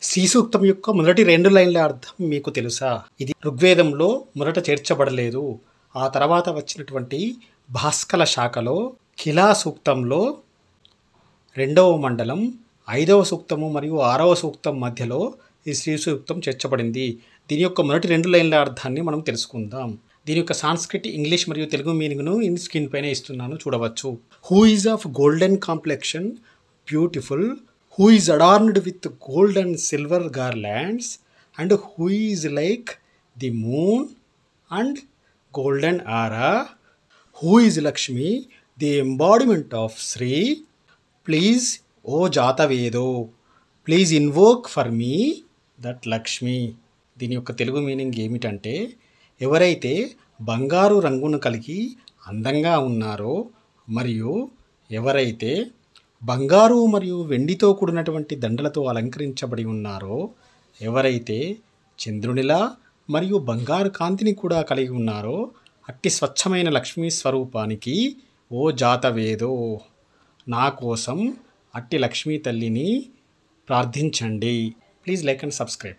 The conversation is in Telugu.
శ్రీ సూక్తం యొక్క మొదటి 2 లైన్ల అర్థం మీకు తెలుసా? ఇది ఋగ్వేదంలో మొదట చేర్చబడలేదు. ఆ తర్వాత వచ్చినటువంటి భాస్కల శాఖలో ఖిలా సూక్తంలో 2వ మండలం 5వ సూక్తము మరియు 6వ సూక్తం మధ్యలో ఈ శ్రీ సూక్తం చేర్చబడింది. దీని యొక్క మొదటి 2 లైన్ల అర్థాన్ని మనం తెలుసుకుందాం. దీని యొక్క సాంస్క్రిట్, ఇంగ్లీష్ మరియు తెలుగు మీనింగ్ను స్క్రీన్ పైన ఇస్తున్నాను, చూడవచ్చు. Who is of golden complexion, beautiful, who is adorned with gold and silver garlands, and who is like the moon and golden aura, who is Lakshmi, the embodiment of Sri. Please, O Jatavedo, please invoke for me that Lakshmi. దీని యొక్క తెలుగు మీనింగ్ ఏమిటంటే, ఎవరైతే బంగారు రంగును కలిగి అందంగా ఉన్నారో మరియు ఎవరైతే బంగారు మరియు వెండితో కూడినటువంటి దండలతో అలంకరించబడి ఉన్నారో, ఎవరైతే చంద్రునిలా మరియు బంగారు కాంతిని కూడా కలిగి ఉన్నారో, అట్టి స్వచ్ఛమైన లక్ష్మీ స్వరూపానికి ఓ జాతవేదో, నా కోసం అట్టి లక్ష్మీ తల్లిని ప్రార్థించండి. Please like and subscribe.